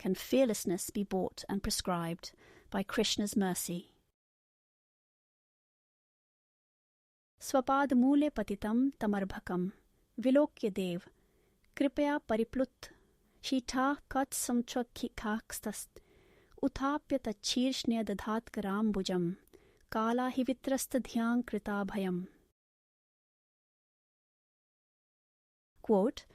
can fearlessness be bought and prescribed by Krishna's mercy. Swapad-mule patitam tamarbhakam vilokya dev kripaya pariplut shita kat samchakhikstas uthapya tachirshnya dadhat karam bhujam kala hivitrasta dhyang krita bhayam. Quote,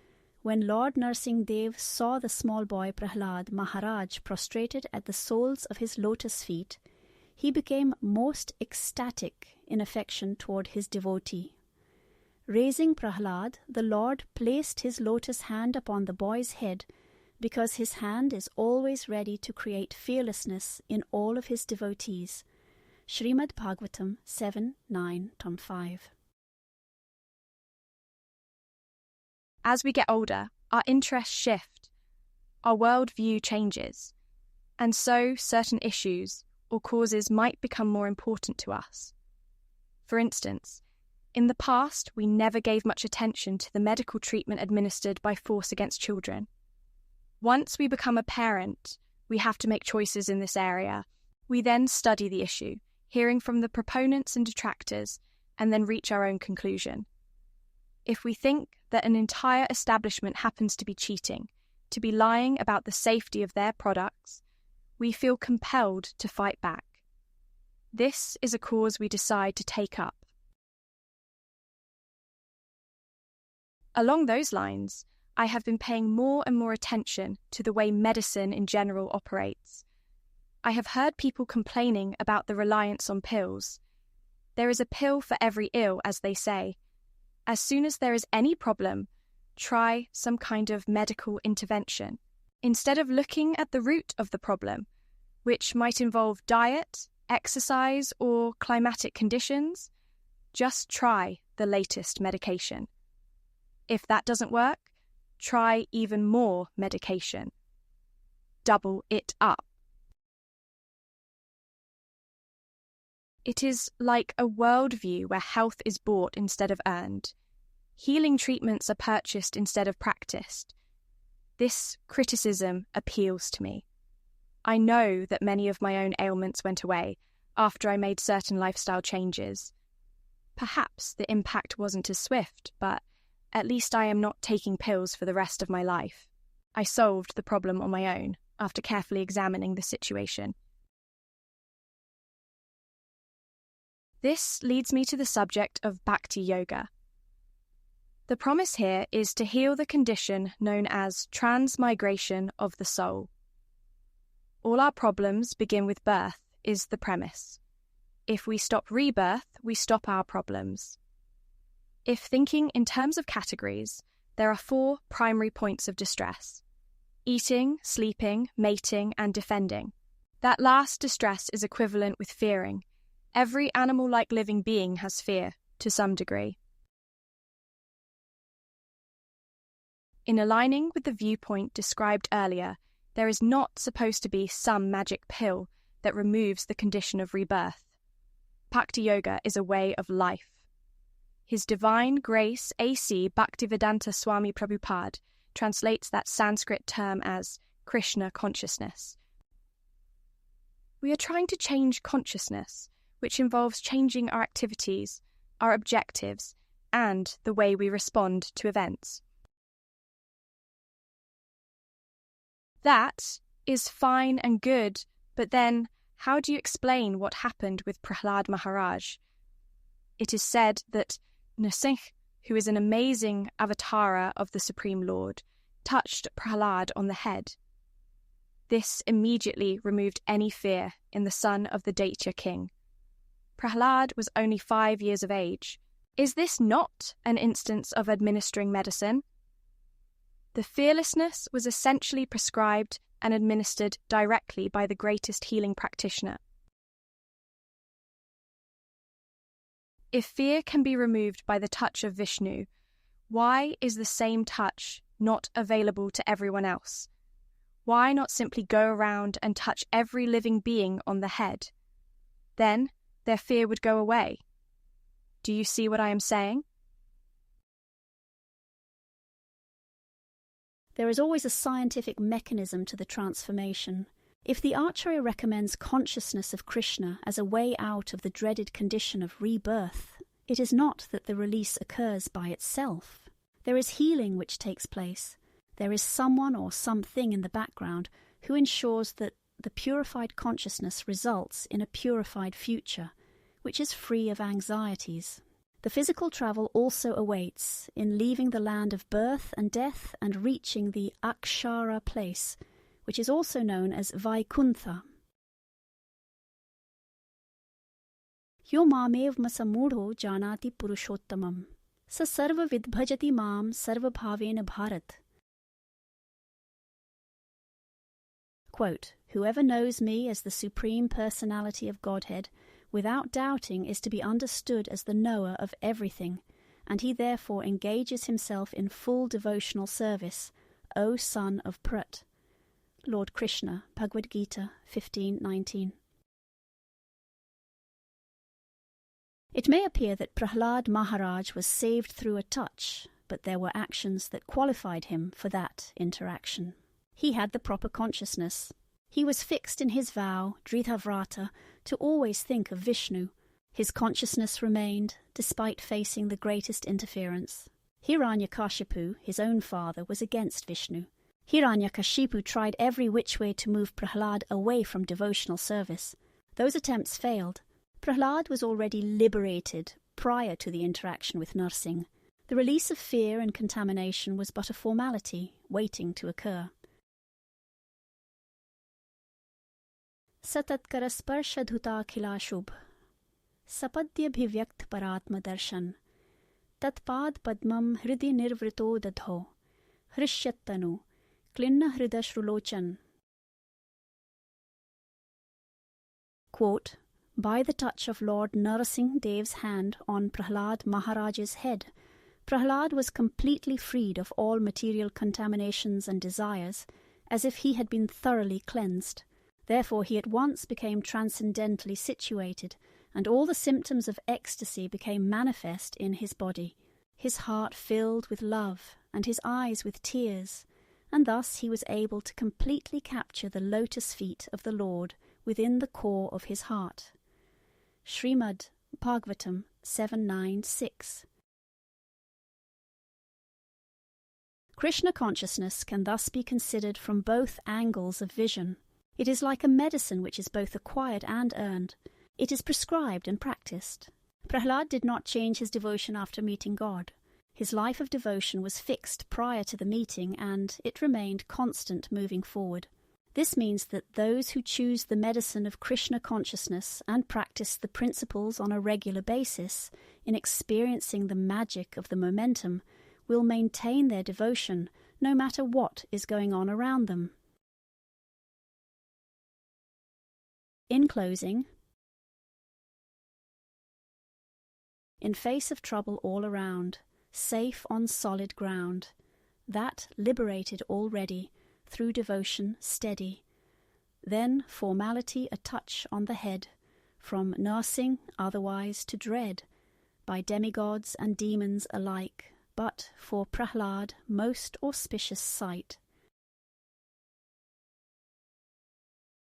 when Lord Narasimhadeva saw the small boy Prahlada Maharaja prostrated at the soles of his lotus feet, he became most ecstatic in affection toward his devotee. Raising Prahlada, the Lord placed his lotus hand upon the boy's head because his hand is always ready to create fearlessness in all of his devotees. Shrimad Bhagavatam 7-9, Tom 5. As we get older, our interests shift, our worldview changes, and so certain issues or causes might become more important to us. For instance, in the past, we never gave much attention to the medical treatment administered by force against children. Once we become a parent, we have to make choices in this area. We then study the issue, hearing from the proponents and detractors, and then reach our own conclusion. If we think that an entire establishment happens to be cheating, to be lying about the safety of their products, we feel compelled to fight back. This is a cause we decide to take up. Along those lines, I have been paying more and more attention to the way medicine in general operates. I have heard people complaining about the reliance on pills. There is a pill for every ill, as they say. As soon as there is any problem, try some kind of medical intervention, instead of looking at the root of the problem, which might involve diet, exercise, or climatic conditions. Just try the latest medication. If that doesn't work, try even more medication. Double it up. It is like a worldview where health is bought instead of earned. Healing treatments are purchased instead of practiced. This criticism appeals to me. I know that many of my own ailments went away after I made certain lifestyle changes. Perhaps the impact wasn't as swift, but at least I am not taking pills for the rest of my life. I solved the problem on my own after carefully examining the situation. This leads me to the subject of bhakti yoga. The promise here is to heal the condition known as transmigration of the soul. All our problems begin with birth is the premise. If we stop rebirth, we stop our problems. If thinking in terms of categories, there are 4 primary points of distress: eating, sleeping, mating, and defending. That last distress is equivalent with fearing. Every animal-like living being has fear, to some degree. In aligning with the viewpoint described earlier, there is not supposed to be some magic pill that removes the condition of rebirth. Bhakti Yoga is a way of life. His Divine Grace A.C. Bhaktivedanta Swami Prabhupada translates that Sanskrit term as Krishna consciousness. We are trying to change consciousness, which involves changing our activities, our objectives, and the way we respond to events. That is fine and good, but then how do you explain what happened with Prahlada Maharaja? It is said that Narasimha, who is an amazing avatara of the Supreme Lord, touched Prahlada on the head. This immediately removed any fear in the son of the Daitya king. Prahlada was only 5 years of age. Is this not an instance of administering medicine? The fearlessness was essentially prescribed and administered directly by the greatest healing practitioner. If fear can be removed by the touch of Vishnu, why is the same touch not available to everyone else? Why not simply go around and touch every living being on the head? Then their fear would go away. Do you see what I am saying? There is always a scientific mechanism to the transformation. If the Acharya recommends consciousness of Krishna as a way out of the dreaded condition of rebirth, it is not that the release occurs by itself. There is healing which takes place. There is someone or something in the background who ensures that the purified consciousness results in a purified future, which is free of anxieties. The physical travel also awaits in leaving the land of birth and death and reaching the Akshara place, which is also known as Vaikuntha. Yo mamev masamudho janati purushottamam, sa sarva vidbhajati mam sarva bhavena bharat. Quote, whoever knows me as the Supreme Personality of Godhead, without doubting is to be understood as the knower of everything, and he therefore engages himself in full devotional service, O son of Prat. Lord Krishna, Bhagavad-gita 15:19. It may appear that Prahlada Maharaja was saved through a touch, but there were actions that qualified him for that interaction. He had the proper consciousness. He was fixed in his vow, Drithavrata, to always think of Vishnu. His consciousness remained, despite facing the greatest interference. Hiranyakashipu, his own father, was against Vishnu. Hiranyakashipu tried every which way to move Prahlad away from devotional service. Those attempts failed. Prahlad was already liberated prior to the interaction with Narsingh. The release of fear and contamination was but a formality, waiting to occur. Satatkara sparsha-dhuta khilashubh, sapadyabhivyakt paratma darshan, tatpad padmam hridi nirvrito dadho, hrishyatanu, klinna hridashrulochan. Quote, by the touch of Lord Narasimhadeva's hand on Prahlada Maharaja's head, Prahlad was completely freed of all material contaminations and desires, as if he had been thoroughly cleansed. Therefore he at once became transcendently situated, and all the symptoms of ecstasy became manifest in his body. His heart filled with love, and his eyes with tears, and thus he was able to completely capture the lotus feet of the Lord within the core of his heart. Shrimad Bhagavatam 796. Krishna consciousness can thus be considered from both angles of vision. It is like a medicine which is both acquired and earned. It is prescribed and practiced. Prahlad did not change his devotion after meeting God. His life of devotion was fixed prior to the meeting, and it remained constant moving forward. This means that those who choose the medicine of Krishna consciousness and practice the principles on a regular basis in experiencing the magic of the momentum will maintain their devotion no matter what is going on around them. In closing, in face of trouble all around, safe on solid ground, that liberated already, through devotion steady, then formality a touch on the head, from nursing otherwise to dread, by demigods and demons alike, but for Prahlad most auspicious sight.